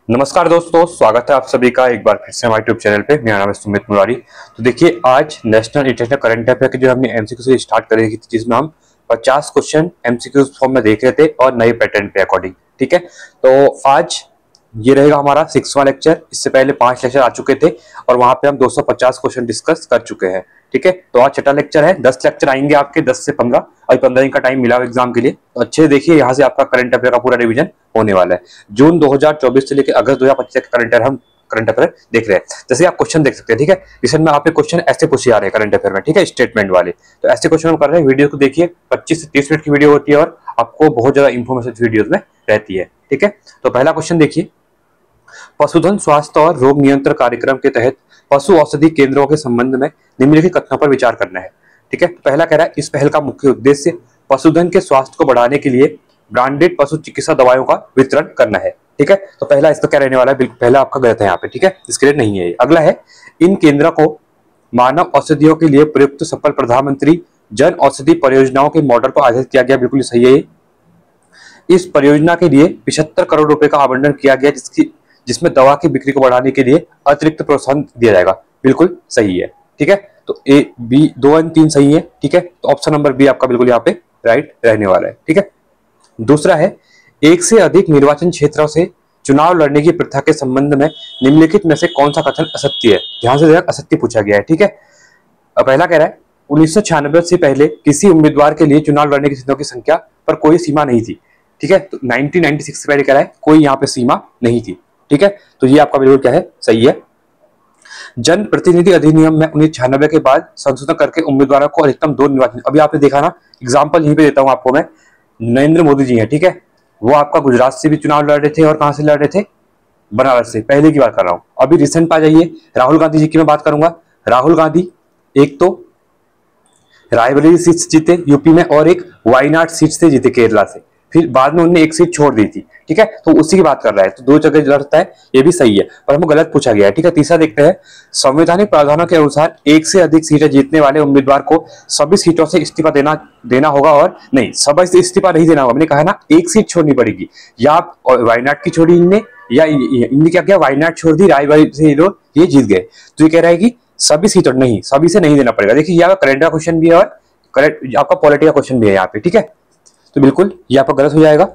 नमस्कार दोस्तों, स्वागत है आप सभी का एक बार फिर से हमारे यूट्यूब चैनल पे। मेरा नाम है सुमित मुरारी। तो देखिए, आज नेशनल इंटरनेशनल करंट अफेयर की जो हमने एमसीक्यू से स्टार्ट करी थी, जिसमें हम 50 क्वेश्चन एमसीक्यू फॉर्म में देख रहे थे और नए पैटर्न पे अकॉर्डिंग। ठीक है, तो आज ये रहेगा हमारा 6वां लेक्चर। इससे पहले 5 लेक्चर आ चुके थे और वहां पे हम 250 क्वेश्चन डिस्कस कर चुके हैं। ठीक है, तो आज छठा लेक्चर है। 10 लेक्चर आएंगे आपके, 10 से 15। अभी 15 दिन का टाइम मिला एग्जाम के लिए। तो अच्छे देखिए, यहाँ से आपका करंट अफेयर का पूरा रिवीजन होने वाला है। जून 2024 से लेकर अगस्त 2025 तक करंट अफेयर देख रहे हैं। जैसे आप क्वेश्चन देख सकते हैं। ठीक है, इसमें में आपके क्वेश्चन ऐसे पूछे जा रहे हैं करंट अफेयर में। ठीक है, स्टेटमेंट वाले। तो ऐसे क्वेश्चन हम कर रहे हैं। वीडियो को देखिए, 25 से 30 मिनट की वीडियो होती है और आपको बहुत ज्यादा इंफॉर्मेशन वीडियोज में रहती है। ठीक है, तो पहला क्वेश्चन देखिए, पशुधन स्वास्थ्य और रोग नियंत्रण कार्यक्रम के तहत पशु औषधि केंद्रों के संबंध में निम्नलिखित कथनों पर विचार करना है। ठीक है, पहला कह रहा है, इस पहल का मुख्य उद्देश्य पशुधन के स्वास्थ्य को बढ़ाने के लिए ब्रांडेड पशु चिकित्सा दवाओं का वितरण करना है। ठीक है, तो पहला इसका क्या रहने वाला है, पहला आपका गलत है यहाँ पे। ठीक है, इसके लिए नहीं है। अगला है, इन केंद्रों को मानव औषधियों के लिए प्रयुक्त सफल प्रधानमंत्री जन औषधि परियोजनाओं के मॉडल पर आधारित किया गया। बिल्कुल सही है। इस परियोजना के लिए 75 करोड़ रुपए का आवंटन किया गया, जिसमें दवा की बिक्री को बढ़ाने के लिए अतिरिक्त प्रोत्साहन दिया जाएगा। बिल्कुल सही है। ठीक है, तो ए बी 2 और 3 सही है। ठीक है, तो ऑप्शन नंबर बी आपका बिल्कुल यहाँ पे राइट रहने वाला है। ठीक है, दूसरा है, एक से अधिक निर्वाचन क्षेत्रों से चुनाव लड़ने की प्रथा के संबंध में निम्नलिखित में से कौन सा कथन असत्य है। ध्यान से देखिए, असत्य पूछा गया है। ठीक है, पहला कह रहा है, 1996 से पहले किसी उम्मीदवार के लिए चुनाव लड़ने की सीटों की संख्या पर कोई सीमा नहीं थी। ठीक है, तो 1996 से पहले कह रहा है कोई यहाँ पे सीमा नहीं थी। ठीक है, तो ये आपका बिल्कुल क्या है, सही है। जन प्रतिनिधि अधिनियम में 1996 के बाद संशोधन करके उम्मीदवारों को अधिकतम 2 निर्वाचन, अभी आपने देखा ना, एग्जाम्पल यहीं पे देता हूं आपको मैं। नरेंद्र मोदी जी हैं। ठीक है, वो आपका गुजरात से भी चुनाव लड़ रहे थे और कहां से लड़ रहे थे, बनारस से। पहले की बात कर रहा हूं। अभी रिसेंट पे आ जाइए, राहुल गांधी जी की मैं बात करूंगा। राहुल गांधी एक तो रायबरेली सीट से जीते यूपी में और एक वायनाड सीट से जीते केरला से। फिर बाद में उन्होंने एक सीट छोड़ दी थी। ठीक है, तो उसी की बात कर रहा है। तो 2 जगह लड़ता है, ये भी सही है, पर हमको गलत पूछा गया है। ठीक है, तीसरा देखते हैं, संवैधानिक प्रावधानों के अनुसार एक से अधिक सीटें जीतने वाले उम्मीदवार को सभी सीटों से इस्तीफा देना होगा। और नहीं, सभी से इस्तीफा नहीं देना होगा। मैंने कहा ना, एक सीट छोड़नी पड़ेगी। या आप वायनाड की छोड़ी इनने, या इनने क्या किया, वायनाड छोड़ दी, रायबरेली से ये जीत गए। तो ये कह रहा है कि सभी सीटों नहीं, सभी से नहीं देना पड़ेगा। देखिए, यहाँ करंट का क्वेश्चन भी है और करेक्ट आपका पॉलिटी का क्वेश्चन भी है यहाँ पे। ठीक है, तो बिल्कुल ये आपका गलत हो जाएगा।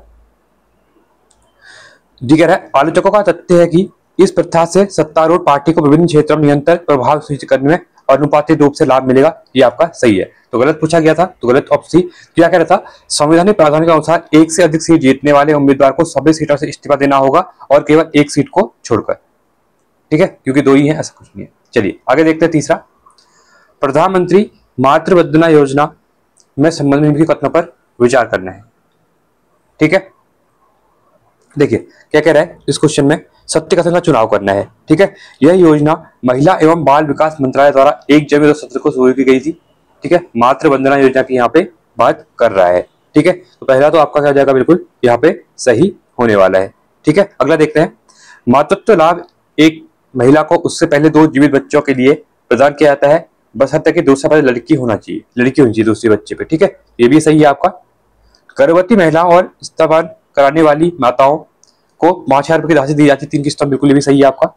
जी कह रहा है, आलोचकों का तथ्य है कि इस प्रथा से सत्तारूढ़ पार्टी को विभिन्न क्षेत्रों में निरंतर प्रभाव सुनिश्चित करने में अनुपातिक रूप से लाभ मिलेगा। ये आपका सही है। तो गलत पूछा गया था, तो गलत ऑप्शन सी। क्या कह रहा था, संवैधानिक प्रावधान के अनुसार एक से अधिक सीट जीतने वाले उम्मीदवार को सभी सीटों से इस्तीफा देना होगा और केवल एक सीट को छोड़कर। ठीक है, क्योंकि 2 ही है, ऐसा कुछ नहीं है। चलिए आगे देखते हैं। तीसरा, प्रधानमंत्री मातृ वंदना योजना में संबंधित निम्नलिखित कथनों पर विचार करना है। ठीक है, देखिए क्या कह रहा है इस क्वेश्चन में, सत्य कथन का चुनाव करना है। ठीक है, यह योजना महिला एवं बाल विकास मंत्रालय द्वारा 1 जनवरी 2017 को शुरू की गई थी। ठीक है, मातृ वंदना योजना की यहाँ पे बात कर रहा है। ठीक है, तो पहला तो आपका क्या हो जाएगा, बिल्कुल यहाँ पे सही होने वाला है। ठीक है, अगला देखते हैं, मातृत्व लाभ एक महिला को उससे पहले 2 जीवित बच्चों के लिए प्रदान किया जाता है, बशर्ते कि दूसरा बच्चा लड़की होनी चाहिए दूसरे बच्चे पे। ठीक है, ये भी सही है आपका। गर्भवती महिला और स्तनपान कराने वाली माताओं को 5,000 रुपए की राशि दी जाती है 3 किस्तों में। बिल्कुल ये भी सही है आपका।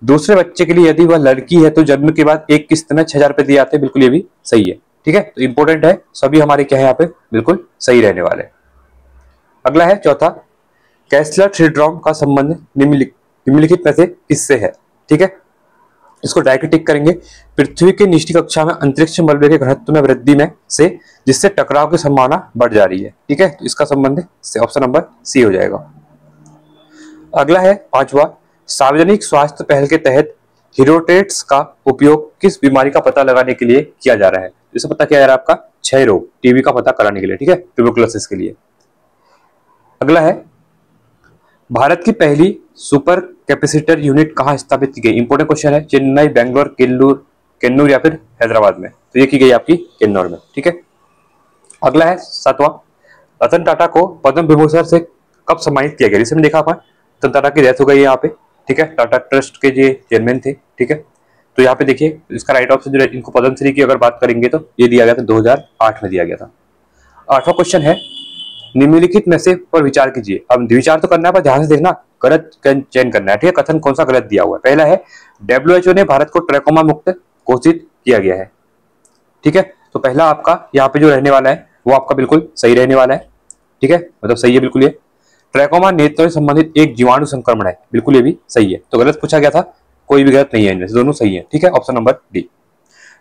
दूसरे बच्चे के लिए यदि वह लड़की है तो जन्म के बाद 1 किस्त में 6,000 रुपए दिए जाते हैं। बिल्कुल ये भी सही है। ठीक है, तो इंपॉर्टेंट है, सभी हमारे क्या है यहाँ पे बिल्कुल सही रहने वाले। अगला है चौथा, कैसलर सिंड्रोम का संबंध निम्नलिखित में से किससे है। ठीक है, इसको डायरेक्ट टिक करेंगे, पृथ्वी के निचली कक्षा में अंतरिक्ष मलबे के घनत्व में वृद्धि में से, जिससे टकराव की संभावना बढ़ जा रही है। ठीक है, तो इसका संबंध ऑप्शन नंबर सी हो जाएगा। अगला है पांचवा, सार्वजनिक स्वास्थ्य पहल के तहत हीरोटेट्स का उपयोग किस बीमारी का पता लगाने के लिए किया जा रहा है। इसे पता किया जा रहा है आपका क्षय रोग, टीबी का पता कराने के लिए। ठीक है, ट्यूबरकुलोसिस के लिए। अगला है, भारत की पहली सुपर कैपेसिटर यूनिट कहां स्थापित की गई। इंपोर्टेंट क्वेश्चन है, चेन्नई, बेंगलोर, किन्नूर या फिर हैदराबाद में। तो ये की गई आपकी किन्नौर में। ठीक है, अगला है सातवां, रतन टाटा को पद्म विभूषण से कब सम्मानित किया गया। इसमें देखा अपन, रतन टाटा की डेथ हो गई यहाँ पे। ठीक है, टाटा ट्रस्ट के जो चेयरमैन थे। ठीक है, तो यहाँ पे देखिए इसका राइट ऑप्शन जो है, इनको पद्मश्री की अगर बात करेंगे तो ये दिया गया था 2008 में दिया गया था। 8वां क्वेश्चन है, निम्नलिखित में से पर विचार कीजिए। अब विचार तो करना है, पर ध्यान से देखना, गलत चयन करना है, ठीक है। कथन कौन सा गलत दिया हुआ है? पहला है WHO ने भारत को ट्रैकोमा मुक्त घोषित किया गया है, ठीक है। तो पहला आपका यहाँ पे जो रहने वाला है वो आपका बिल्कुल सही रहने वाला है, ठीक है, मतलब सही है बिल्कुल। ये ट्रैकोमा नेत्रों से संबंधित एक जीवाणु संक्रमण है, बिल्कुल ये भी सही है। तो गलत पूछा गया था, कोई भी गलत नहीं है, इनमें से दोनों सही है, ठीक है। Option number D.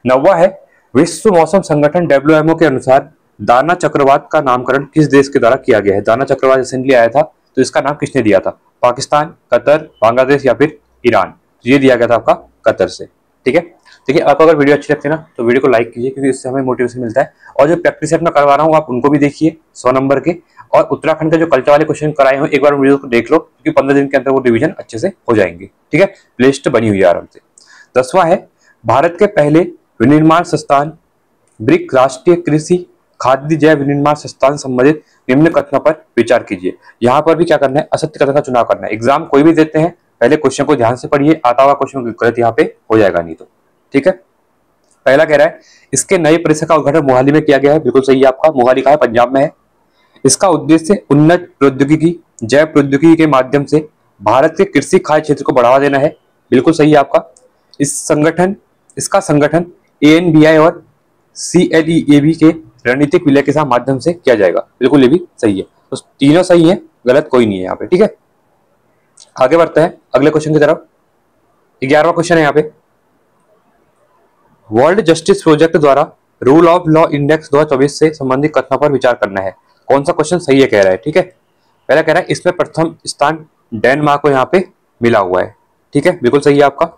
9वां है विश्व मौसम संगठन WMO के अनुसार दाना चक्रवात का नामकरण किस देश के द्वारा किया गया है? दाना चक्रवात रिसेंटली आया था, तो इसका नाम किसने दिया था? पाकिस्तान, कतर, बांग्लादेश या फिर ईरान? ये दिया गया था आपका कतर से, ठीक है। देखिए, आप अगर वीडियो अच्छी लगती है ना तो वीडियो को लाइक कीजिए, क्योंकि इससे हमें मोटिवेशन मिलता है। और जो प्रैक्टिस सेट में करवा रहा हूँ आप उनको भी देखिए 100 नंबर के, और उत्तराखंड के जो कल्चर वाले क्वेश्चन कराए हैं एक बार वीडियो को देख लो, क्योंकि 15 दिन के अंदर वो रिवीजन अच्छे से हो जाएंगे, ठीक है। लिस्ट बनी हुई है आराम से। 10वां है भारत के पहले विनिर्माण संस्थान ब्रिक राष्ट्रीय कृषि खाद्य जैव विनिर्माण संस्थान संबंधित निम्न कथनों पर विचार कीजिए। यहाँ पर भी क्या करना है? असत्य कथन का चुनाव करना है। एग्जाम कोई भी देते हैं, पहले क्वेश्चन को ध्यान से पढ़िए, आता हुआ क्वेश्चन गलत यहाँ पे हो जाएगा नहीं तो, ठीक है। पहला कह रहा है इसके नए परिसर का उद्घाटन मोहाली में किया गया है, बिल्कुल सही है आपका। मोहाली का है, पंजाब में है। इसका उद्देश्य उन्नत प्रौद्योगिकी जैव प्रौद्योगिकी के माध्यम से भारत के कृषि खाद्य क्षेत्र को बढ़ावा देना है, बिल्कुल सही है आपका। इसका संगठन ANBI और CLEAB के रणनीतिक विलय के साथ माध्यम से किया जाएगा, बिल्कुल ये भी सही है। तो तीनों सही है, गलत कोई नहीं है यहाँ पे, ठीक है। आगे बढ़ते हैं अगले क्वेश्चन की तरफ। 11वां क्वेश्चन है यहाँ पे, वर्ल्ड जस्टिस प्रोजेक्ट द्वारा रूल ऑफ लॉ इंडेक्स 2024 से संबंधित कथनों पर विचार करना है। कौन सा क्वेश्चन सही है कह रहा है, ठीक है। पहला कह रहा है इसमें प्रथम स्थान डेनमार्क को यहाँ पे मिला हुआ है, ठीक है, बिल्कुल सही है आपका।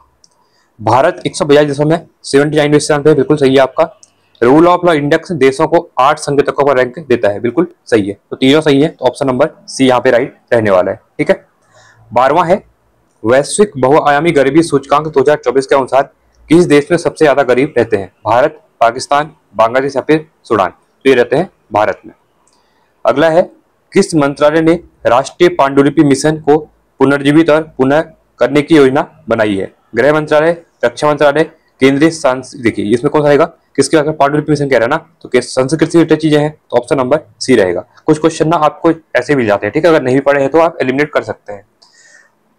भारत 142 देशों में 79वें स्थान पे, बिल्कुल सही है आपका। रूल ऑफ लॉ इंडेक्स देशों को 8 संकेतकों पर रैंक देता है, बिल्कुल सही है। तो तीनों सही है, तो ऑप्शन नंबर सी यहाँ पे राइट रहने वाला है, ठीक है। 12वां है वैश्विक बहुआयामी गरीबी सूचकांक 2024 के अनुसार किस देश में सबसे ज्यादा गरीब रहते हैं? भारत, पाकिस्तान, बांग्लादेश या फिर सूडान? तो ये रहते हैं भारत में। अगला है किस मंत्रालय ने राष्ट्रीय पांडुलिपि मिशन को पुनर्जीवित और पुनः करने की योजना बनाई है? गृह मंत्रालय, रक्षा मंत्रालय, केंद्रीय देखिए इसमें कौन सा आएगा? किसके बारे में पांडुलिपि मिशन कह रहा है ना, तो संस्कृत से रिलेटेड चीजें हैं, तो ऑप्शन नंबर सी रहेगा। कुछ क्वेश्चन ना आपको ऐसे मिल जाते हैं, ठीक है, अगर नहीं पढ़े हैं तो आप एलिमिनेट कर सकते हैं।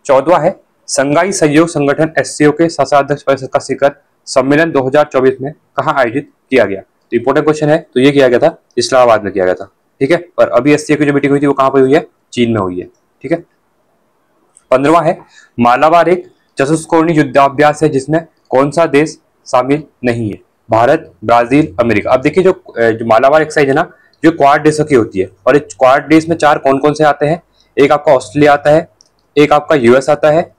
14वां है संघाई सहयोग संगठन SCO के शासनाध्यक्ष परिषद का शिखर सम्मेलन 2024 में कहाँ आयोजित किया गया? तो इंपोर्टेंट क्वेश्चन है, तो ये किया गया था इस्लामाबाद में किया गया था, ठीक है। और अभी SCO की जो मीटिंग हुई थी वो कहाँ पर हुई है? चीन में हुई है, ठीक है। 15वां है मालाबार एक चतुष्कोणीय युद्धाभ्यास है जिसमें कौन सा देश शामिल नहीं है? Bharat, Brazil, America. अब देखिए जो मालाबार एक्सरसाइज है ना, जो क्वाड देशों की होती है, और इस क्वाड देश में 4 कौन कौन से आते हैं? एक आपका ऑस्ट्रेलिया आता है, एक आपका US आता है,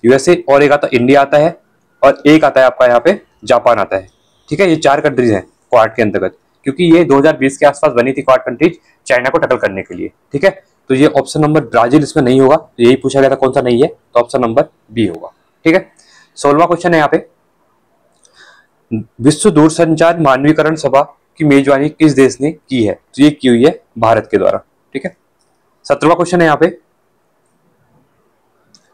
USA, और एक आता इंडिया आता है, और एक आता है आपका यहाँ पे जापान आता है, ठीक है। ये 4 कंट्रीज हैं क्वाड के अंतर्गत, क्योंकि ये 2020 के आसपास बनी थी क्वाड कंट्रीज चाइना को टक्कर करने के लिए, ठीक है। तो ये ऑप्शन नंबर ब्राजील इसमें नहीं होगा, तो यही पूछा गया था कौन सा नहीं है, तो ऑप्शन नंबर बी होगा, ठीक है। 16वां क्वेश्चन है यहाँ पे, विश्व दूरसंचार मानवीकरण सभा की मेजबानी किस देश ने की है? तो ये की हुई है भारत के द्वारा, ठीक है। 17वां क्वेश्चन है यहाँ पे,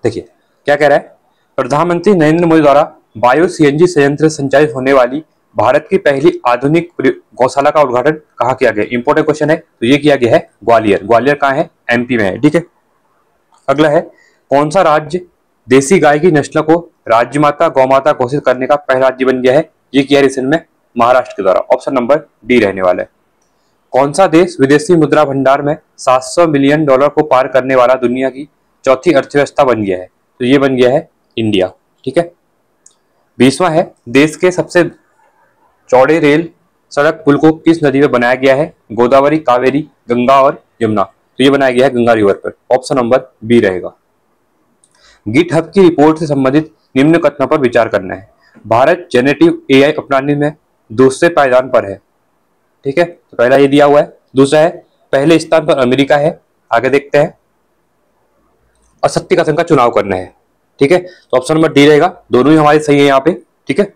देखिए क्या कह रहा है, प्रधानमंत्री नरेंद्र मोदी द्वारा बायो CNG संयंत्र संचालित होने वाली भारत की पहली आधुनिक गौशाला का उद्घाटन कहाँ किया गया? इंपोर्टेंट क्वेश्चन है, तो ये किया गया है ग्वालियर। ग्वालियर कहाँ है? MP में है, ठीक है। अगला है कौन सा राज्य देसी गाय की नस्ल को राज्यमाता गौमाता घोषित करने का पहला राज्य बन गया है? ये किया रिसेंट में महाराष्ट्र के द्वारा, ऑप्शन नंबर डी रहने वाला है। कौन सा देश विदेशी मुद्रा भंडार में $700 बिलियन को पार करने वाला दुनिया की चौथी अर्थव्यवस्था बन गया है? तो ये बन गया है इंडिया, ठीक है। 20वां है देश के सबसे चौड़े रेल सड़क पुल को किस नदी में बनाया गया है? गोदावरी, कावेरी, गंगा और यमुना? तो ये बनाया गया है गंगा रिवर पर, ऑप्शन नंबर बी रहेगा। गिटहब की रिपोर्ट से संबंधित निम्न कथनों पर विचार करना है। भारत जेनेरेटिव AI अपनाने में दूसरे पायदान पर है, ठीक है, तो पहला ये दिया हुआ है। दूसरा है पहले स्थान पर अमेरिका है। आगे देखते हैं, असत्य कथन का चुनाव करना है, ठीक है, तो ऑप्शन नंबर डी रहेगा। दोनों ही हमारे सही है यहाँ पे, ठीक है।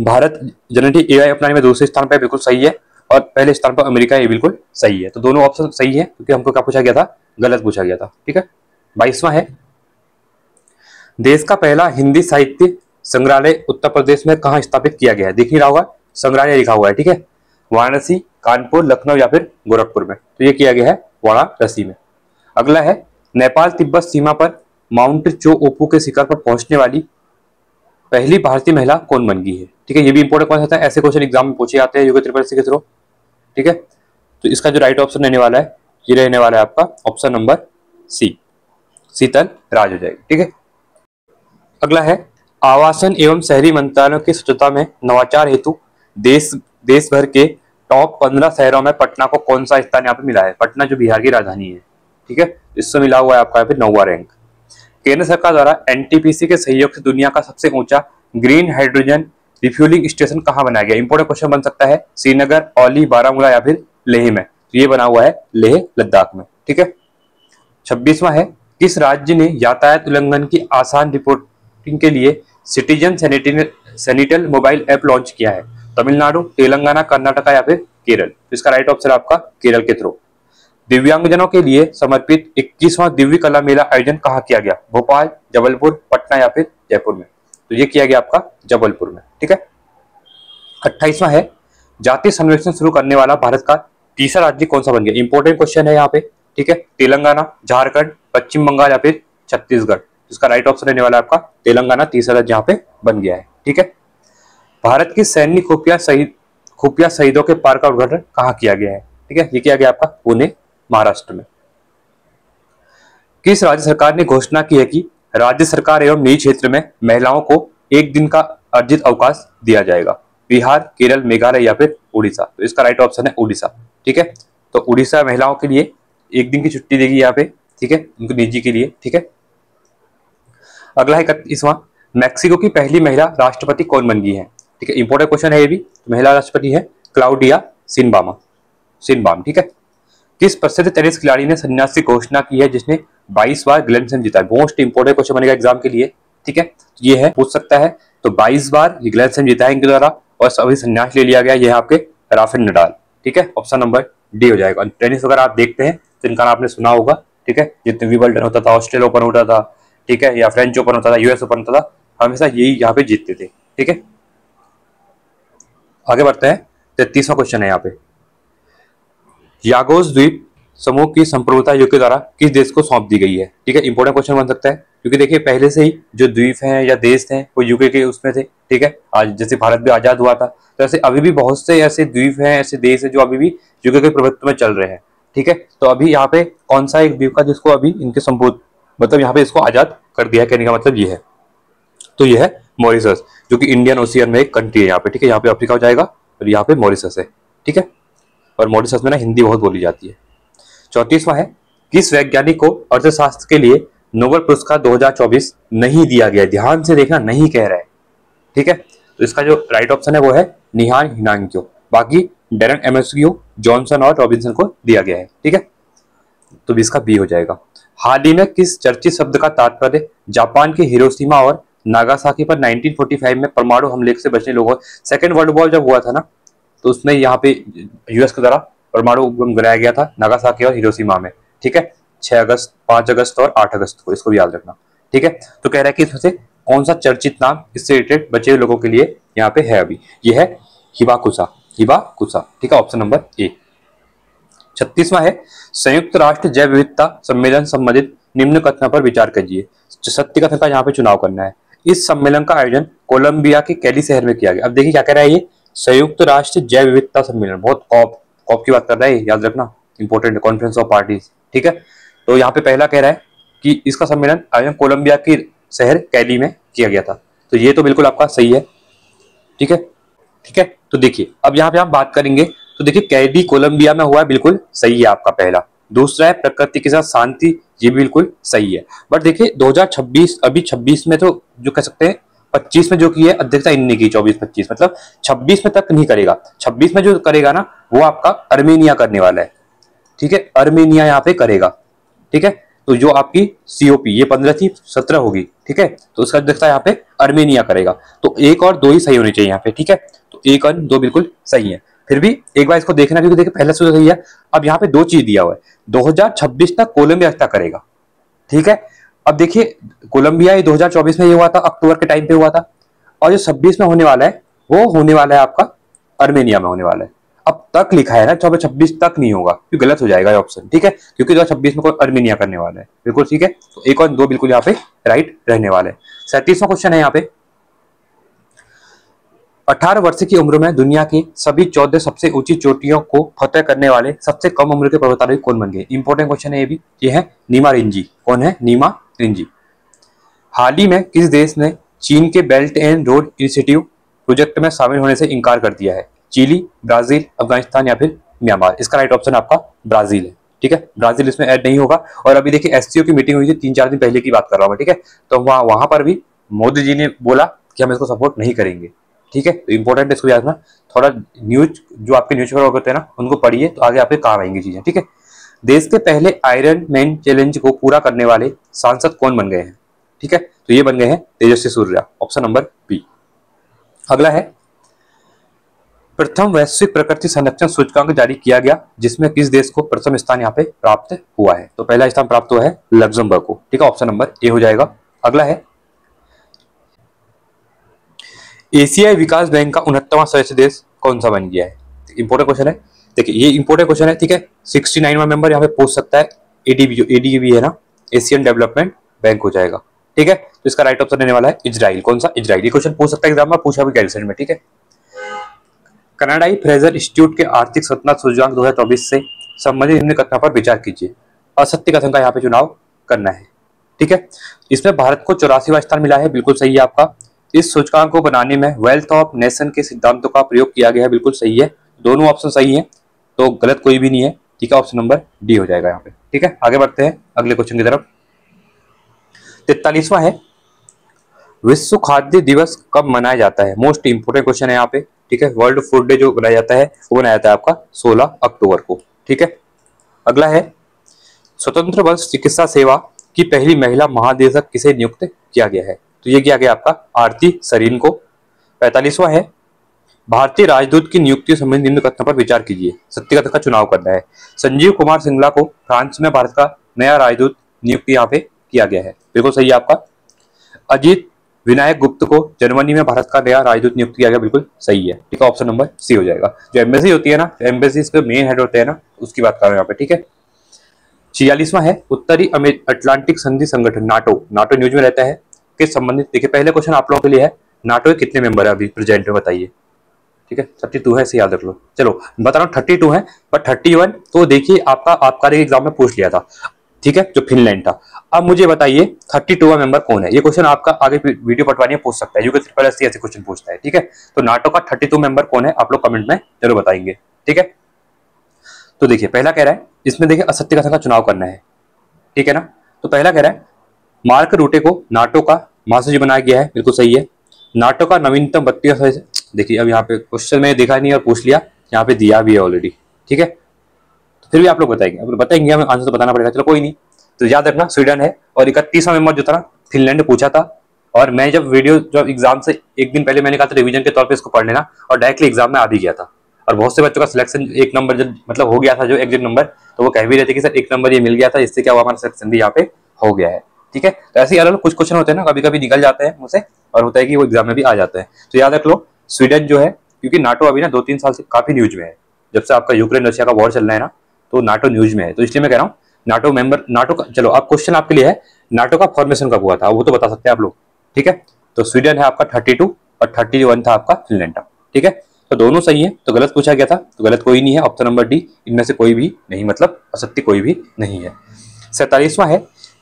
भारत जेनेरेटिव AI अपनाने में दूसरे स्थान पर बिल्कुल सही है, और पहले स्थान पर अमेरिका ये बिल्कुल सही है। तो दोनों ऑप्शन सही है, क्योंकि हमको क्या पूछा गया था? गलत पूछा गया था, ठीक है। 22वां है देश का पहला हिंदी साहित्य संग्रहालय उत्तर प्रदेश में कहाँ स्थापित किया गया है? दिख नहीं रहा होगा, संग्रहालय लिखा हुआ है, ठीक है। वाराणसी, कानपुर, लखनऊ या फिर गोरखपुर में? तो ये किया गया है वाराणसी में। अगला है नेपाल तिब्बत सीमा पर माउंट चो ओपू के शिखर पर पहुंचने वाली पहली भारतीय महिला कौन बन गई है? ठीक है, ये भी इंपॉर्टेंट क्वेश्चन है, ऐसे क्वेश्चन एग्जाम में पूछे जाते हैं यूपी ट्रिपल एससी के थ्रू। ठीक है, तो इसका जो राइट ऑप्शन रहने वाला है, ये रहने वाला है आपका ऑप्शन नंबर सी, शीतल राज हो जाएगी। ठीक है, अगला है आवासन एवं शहरी मंत्रालय की स्वच्छता में नवाचार हेतु देश भर के टॉप 15 शहरों में पटना को कौन सा स्थान यहाँ पे मिला है? पटना जो बिहार की राजधानी है, ठीक है, इससे मिला हुआ है आपका यहाँ पे 9वां रैंक। केंद्र सरकार द्वारा एनटीपीसी के सहयोग से दुनिया का सबसे ऊंचा ग्रीन हाइड्रोजन रिफ्यूलिंग स्टेशन कहाँ बनाया गया? इंपोर्टेंट क्वेश्चन बन सकता है, श्रीनगर, औली, बारामूला या फिर लेह में। तो ये बना हुआ है लेह लद्दाख में। ठीक है, 26वां है किस राज्य ने यातायात उल्लंघन की आसान रिपोर्टिंग के लिए सिटीजन सैनिटल मोबाइल ऐप लॉन्च किया है? तमिलनाडु, तेलंगाना, कर्नाटका या फिर केरल? तो इसका राइट ऑप्शन आपका केरल के थ्रू। दिव्यांगजनों के लिए समर्पित 21वां दिव्य कला मेला आयोजन कहाँ किया गया? भोपाल, जबलपुर, पटना या फिर जयपुर में? तो ये किया गया आपका जबलपुर में। ठीक है, 28वां है जातीय सर्वेक्षण शुरू करने वाला भारत का तीसरा राज्य कौन सा बन गया? इंपॉर्टेंट क्वेश्चन है यहाँ पे। ठीक है, तेलंगाना, झारखंड, पश्चिम बंगाल या फिर छत्तीसगढ़? इसका राइट ऑप्शन रहने वाला है आपका तेलंगाना तीसरा राज्य यहाँ पे बन गया है। ठीक है, भारत की सैन्य खुफिया शहीदों के पार्क का उद्घाटन कहाँ किया गया है? ठीक है, ये किया गया आपका पुणे, महाराष्ट्र में। किस राज्य सरकार ने घोषणा की है कि राज्य सरकार एवं निजी क्षेत्र में महिलाओं को एक दिन का अर्जित अवकाश दिया जाएगा? बिहार, केरल, मेघालय या फिर उड़ीसा? तो इसका राइट ऑप्शन है उड़ीसा। ठीक है, तो उड़ीसा महिलाओं के लिए एक दिन की छुट्टी देगी यहाँ पे। ठीक है, उनको निजी के लिए। ठीक है, अगला है 31वां मैक्सिको की पहली महिला राष्ट्रपति कौन बन गई है? ठीक है, इंपॉर्टेंट क्वेश्चन है ये भी। तो महिला राष्ट्रपति है क्लाउडिया सिनबाम। ठीक है, किस प्रसिद्ध टेनिस खिलाड़ी ने संन्यास की घोषणा की है जिसने 22 बार ग्रैंड स्लैम जीता है? मोस्ट इंपोर्टेंट क्वेश्चन बनेगा एग्जाम के लिए। ठीक है, ये है, पूछ सकता है। तो 22 बार ग्रैंड स्लैम जीता है इनके द्वारा और अभी संन्यास ले लिया गया, ये है आपके राफेल नडाल। ठीक है, ऑप्शन नंबर डी हो जाएगा। टेनिस वगैरह आप देखते हैं तो इनका नाम आपने सुना होगा। ठीक है, जितने विंबलडन होता था, ऑस्ट्रेलिया ओपन होता था, ठीक है, या फ्रेंच ओपन होता था, यूएस ओपन होता था, हमेशा यही यहाँ पे जीतते थे। ठीक है, आगे बढ़ते हैं। 33वां क्वेश्चन है यहाँ पे, यागोस द्वीप समूह की संप्रभुता यूके द्वारा किस देश को सौंप दी गई है? ठीक है, इंपॉर्टेंट क्वेश्चन बन सकता है क्योंकि देखिए पहले से ही जो द्वीप हैं या देश हैं वो यूके के उसमें थे। ठीक है, आज जैसे भारत भी आजाद हुआ था तो ऐसे अभी भी बहुत से ऐसे द्वीप हैं, ऐसे देश है जो अभी भी यूके के प्रभुत्व में चल रहे हैं। ठीक है, तो अभी यहाँ पे कौन सा एक द्वीप का जिसको अभी इनके संबोध मतलब यहाँ पे इसको आजाद कर दिया, कहने का मतलब ये है। तो ये है मॉरिशस, जो कि इंडियन ओशियन में एक कंट्री है यहाँ पे। ठीक है, यहाँ पे अफ्रीका हो जाएगा और यहाँ पे मॉरिशस है। ठीक है, और मॉरिशस में ना हिंदी बहुत बोली जाती है। 34वां है किस वैज्ञानिक को अर्थशास्त्र के लिए नोबेल पुरस्कार 2024 नहीं दिया गया? ध्यान से देखना, नहीं कह रहा है। ठीक है, तो इसका जो राइट ऑप्शन है वो है निहान हिनांक्यो। बाकी डेरन एमएसक्यू, जॉनसन और रॉबिन्सन को दिया गया है। ठीक है, तो इसका बी हो जाएगा। हाल ही में किस चर्चित शब्द का तात्पर्य जापान के हिरोशिमा और नागासाकी पर 1945 में परमाणु हमले से बचने लोगों, सेकेंड वर्ल्ड वॉर जब हुआ था ना तो उसमें यहाँ पे यूएस के द्वारा परमाणु बम गिराया गया था नागासाकी और हिरोशिमा में। ठीक है, 6 अगस्त, 5 अगस्त और 8 अगस्त को, इसको भी याद रखना। ठीक है, तो कह रहा है कि इसमें से कौन सा चर्चित नाम इससे रिलेटेड बचे हुए लोगों के लिए यहाँ पे है? अभी ये है हिबाकुसा। ठीक है, ऑप्शन नंबर ए। 36वां है संयुक्त राष्ट्र जैव विविधता सम्मेलन संबंधित निम्न कथन पर विचार कीजिए। सत्य कथन का यहाँ पे चुनाव करना है। इस सम्मेलन का आयोजन कोलंबिया के कैली शहर में किया गया। अब देखिए क्या कह रहा है ये, संयुक्त राष्ट्र जैव विविधता सम्मेलन, बहुत कॉप की बात कर रहा है, याद रखना, इंपॉर्टेंट, कॉन्फ्रेंस ऑफ पार्टीज। ठीक है, तो यहाँ पे पहला कह रहा है कि इसका सम्मेलन आयोजन कोलंबिया के शहर कैली में किया गया था। तो ये तो बिल्कुल आपका सही है। ठीक है, तो देखिए अब यहाँ पे हम बात करेंगे तो देखिए कैली कोलंबिया में हुआ है, बिल्कुल सही है आपका पहला। दूसरा है प्रकृति के साथ शांति, ये बिल्कुल सही है। बट देखिए 2026, अभी 26 में तो जो कह सकते हैं 25 में जो की है अध्यक्षता इनने की, 24-25 मतलब 26 में तक नहीं करेगा। 26 में जो करेगा ना वो आपका अर्मेनिया करने वाला है। ठीक है, अर्मेनिया यहाँ पे करेगा। ठीक है, तो जो आपकी सीओपी ये 15 थी 17 होगी। ठीक है, तो उसका अध्यक्षता यहाँ पे अर्मेनिया करेगा। तो 1 और 2 ही सही होनी चाहिए यहाँ पे। ठीक है, तो 1 और 2 बिल्कुल सही है। फिर भी एक बार इसको देखना, क्योंकि देखिए पहले से सही है। अब यहाँ पे 2 चीज दिया हुआ है, 2026 तक कोलंबिया अध्यक्षता करेगा। ठीक है, अब देखिए कोलंबिया 2024 में ये हुआ था, अक्टूबर के टाइम पे हुआ था, और जो 26 में होने वाला है वो होने वाला है आपका अर्मेनिया में होने वाला है। अब तक लिखा है ना, 2026 तक नहीं होगा, क्योंकि गलत हो जाएगा ये ऑप्शन, ठीक है, क्योंकि 2026 में कोई अर्मीनिया करने वाला है, बिल्कुल ठीक है। तो 1 और 2 बिल्कुल यहाँ पे राइट रहने वाले। 37वां क्वेश्चन है यहाँ पे, 18 वर्ष की उम्र में दुनिया की सभी 14 सबसे ऊंची चोटियों को फतेह करने वाले सबसे कम उम्र के पर्वतारोही कौन बन गए? इंपॉर्टेंट क्वेश्चन है ये भी। ये है नीमा रिंजी। कौन है? नीमा रिंजी। हाल ही में किस देश ने चीन के belt and road initiative project में शामिल होने से इनकार कर दिया है? चिली, ब्राजील, अफगानिस्तान या फिर म्यांमार? इसका राइट ऑप्शन आपका ब्राजील है, ठीक है। ब्राजील इसमें ऐड नहीं होगा। और अभी देखिए एससीओ की मीटिंग हुई थी 3-4 दिन पहले की बात कर रहा हूँ, ठीक है। तो वहां पर भी मोदी जी ने बोला कि हम इसको सपोर्ट नहीं करेंगे, ठीक है। तो इंपॉर्टेंट इसको याद रखना। थोड़ा न्यूज जो आपके न्यूज़पेपर होते हैं ना, उनको पढ़िए तो आगे आपके काम आएंगी चीजें, ठीक है। देश के पहले आयरन मैन चैलेंज को पूरा करने वाले सांसद कौन बन गए हैं? ठीक है, तो ये बन गए हैं Tejasvi Surya, option number B. अगला है, प्रथम वैश्विक प्रकृति संरक्षण सूचकांक जारी किया गया जिसमें किस देश को प्रथम स्थान यहाँ पे प्राप्त हुआ है? तो पहला स्थान प्राप्त हुआ है लग्जमबर्ग को, ठीक है, ऑप्शन नंबर ए हो जाएगा। अगला है, एशियाई विकास बैंक का 69वां सदस्य देश कौन सा बन गया है? इंपोर्टेंट क्वेश्चन है, देखिए ये इंपोर्टेंट क्वेश्चन है, ठीक है। 69वां मेंबर यहाँ पे पूछ सकता है। एडीबी, जो एडीबी है ना, एशियन डेवलपमेंट बैंक हो जाएगा, ठीक है। तो इसका राइट ऑप्शन रहने वाला है इजराइल। कौन सा? इजराइल। ये क्वेश्चन पूछ सकता है एग्जाम में, पूछा भी कैलकुलेशन में, ठीक है। कनाडाई फ्रेजर इंस्टीट्यूट के आर्थिक सतत सूचकांक 2024 से संबंधित निम्न कथनों पर विचार कीजिए। असत्य कथन का यहाँ पे चुनाव करना है, ठीक है। इसमें भारत को 84वां स्थान मिला है, बिल्कुल सही है आपका। इस सूचकांक को बनाने में वेल्थ ऑफ नेशन के सिद्धांतों का प्रयोग किया गया है, बिल्कुल सही है। दोनों ऑप्शन सही है, तो गलत कोई भी नहीं है, ठीक है। ऑप्शन नंबर डी हो जाएगा यहाँ पे, ठीक है। आगे बढ़ते हैं अगले क्वेश्चन की तरफ। 43वां है, विश्व खाद्य दिवस कब मनाया जाता है? मोस्ट इंपोर्टेंट क्वेश्चन है यहाँ पे, ठीक है। वर्ल्ड फूड डे जो मनाया जाता है वो मनाया जाता है आपका 16 अक्टूबर को, ठीक है। अगला है, स्वतंत्र वर्ष चिकित्सा सेवा की पहली महिला महानिदेशक किसे नियुक्त किया गया है? तो ये किया गया आपका आरती सरीन को। 45वां है, भारतीय राजदूत की नियुक्ति संबंधी निम्न कथनों पर विचार कीजिए। सत्य कथन का चुनाव करना है। संजीव कुमार सिंगला को फ्रांस में भारत का नया राजदूत नियुक्त यहाँ पे किया गया है, बिल्कुल सही है आपका। अजीत विनायक गुप्त को जर्मनी में भारत का नया राजदूत नियुक्त किया गया, बिल्कुल सही है, ठीक है। ऑप्शन नंबर सी हो जाएगा। जो एम्बेसी होती है ना, एम्बेसी के मेन हेड होते हैं ना, उसकी बात कर रहे हैं यहाँ पे, ठीक है। 46वां है, उत्तरी अटलांटिक संधि संगठन नाटो, नाटो न्यूज में रहता है, के संबंधित देखिए पहले क्वेश्चन आप लोगों के लिए है, नाटो के कितने मेंबर है अभी प्रेजेंट में बताइए, ठीक है। 32 है, इसे याद रख लो। चलो बता रहा हूँ 32 है, पर 31 तो देखिए आपका आबकारी एग्जाम में पूछ लिया था, ठीक है, जो फिनलैंड था। अब मुझे बताइए 32वां मेंबर कौन है? ये क्वेश्चन आपका आगे वीडियो पटवानी पूछ सकता है, यूके ट्रिपल एस ऐसे क्वेश्चन पूछता है, ठीक है। तो नाटो का 32 मेंबर कौन है आप लोग कमेंट में जरूर बताएंगे, ठीक है। तो देखिए पहला कह रहा है, इसमें देखिए असत्य कथन का चुनाव करना है, ठीक है ना। तो पहला कह रहा है, मार्क रूटे को नाटो का महासचिव बनाया गया है, बिल्कुल सही है। नाटो का नवीनतम 32वां सदस्य, देखिए अब यहाँ पे क्वेश्चन में देखा नहीं और पूछ लिया, यहाँ पे दिया भी है ऑलरेडी, ठीक है। तो फिर भी आप लोग बताएंगे, अब बताएंगे, हमें आंसर तो बताना पड़ेगा, चलो कोई नहीं। तो याद रखना स्वीडन है। और 31वां मेंबर जो था ना, फिनलैंड पूछा था। और मैं जब एग्जाम से एक दिन पहले मैंने कहा था रिवीजन के तौर पे इसको पढ़ लेना, और डायरेक्टली एग्जाम में आ भी गया था। और बहुत से बच्चों का सिलेक्शन 1 नंबर जब मतलब हो गया था, जो एग्जिट नंबर, तो वो कह भी रहे थे कि सर 1 नंबर ये मिल गया था, इससे क्या हुआ, हमारा सिलेक्शन भी यहाँ पे हो गया है, ठीक है। तो ऐसे ही अलग कुछ क्वेश्चन होते हैं ना, कभी कभी निकल जाते हैं मुझसे, और होता है कि वो एग्जाम में भी आ जाते हैं। तो याद रख लो स्वीडन जो है, क्योंकि नाटो अभी ना 2-3 साल से काफी न्यूज में है, जब से आपका यूक्रेन रशिया का वॉर चल रहा है ना, तो नाटो न्यूज में है। तो इसलिए मैं कह रहा हूँ नाटो मेंबर, नाटो का, चलो अब क्वेश्चन आपके लिए है, नाटो का फॉर्मेशन कब हुआ था वो तो बता सकते हैं आप लोग, ठीक है। तो स्वीडन है आपका 32 और 31 था आपका फिनलैंड था, ठीक है। तो दोनों सही है, तो गलत पूछा गया था, तो गलत कोई नहीं है, ऑप्शन नंबर डी, इनमें से कोई भी नहीं, मतलब असत्य कोई भी नहीं है। 47वां है,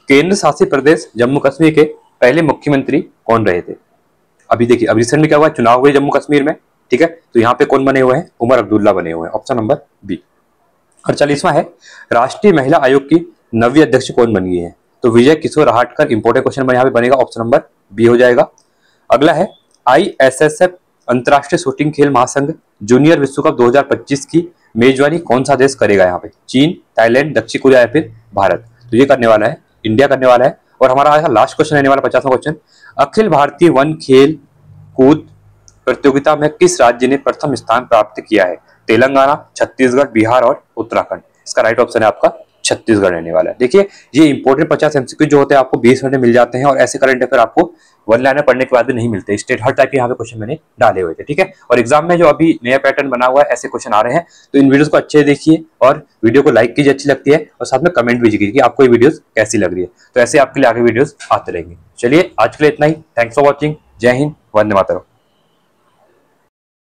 केंद्र शासित प्रदेश जम्मू कश्मीर के पहले मुख्यमंत्री कौन रहे थे? अभी देखिए अब रिसेंट में क्या हुआ, चुनाव हुए जम्मू कश्मीर में, ठीक है। तो यहाँ पे कौन बने हुए हैं? उमर अब्दुल्ला बने हुए हैं, ऑप्शन नंबर बी। 48वां है, राष्ट्रीय महिला आयोग की नवी अध्यक्ष कौन बन गई है? तो विजय किशोर हाटकर, इंपोर्टेंट क्वेश्चन यहाँ पे बनेगा, ऑप्शन नंबर बी हो जाएगा। अगला है, ISSF अंतरराष्ट्रीय शूटिंग खेल महासंघ जूनियर विश्व कप 2025 की मेजबानी कौन सा देश करेगा? यहाँ पे चीन, थाईलैंड, दक्षिण कोरिया या फिर भारत? तो ये करने वाला है इंडिया करने वाला है। और हमारा आज लास्ट क्वेश्चन रहने वाला 50वां क्वेश्चन, अखिल भारतीय वन खेल कूद प्रतियोगिता में किस राज्य ने प्रथम स्थान प्राप्त किया है? तेलंगाना, छत्तीसगढ़, बिहार और उत्तराखंड? इसका राइट ऑप्शन है आपका छत्तीसगढ़ रहने वाला है। देखिए ये इंपोर्टेंट 50 MCQ जो होते हैं आपको 20 मिनट में मिल जाते हैं, और ऐसे करंट अफेयर आपको वन लाइनर पढ़ने के बाद भी नहीं मिलते, स्टेट हर टाइप के यहाँ पे क्वेश्चन मैंने डाले हुए थे, ठीक है। और एग्जाम में जो अभी नया पैटर्न बना हुआ है ऐसे क्वेश्चन आ रहे हैं, तो इन वीडियोस को अच्छे देखिए और वीडियो को लाइक कीजिए अच्छी लगती है, और साथ में कमेंट भी कीजिए कि आपको ये वीडियोस कैसी लग रही है। तो ऐसे आपके लिए आगे वीडियोस आते रहेंगे। चलिए आज के लिए इतना ही। Thanks for watching. जय हिंद, वंदे मातरम।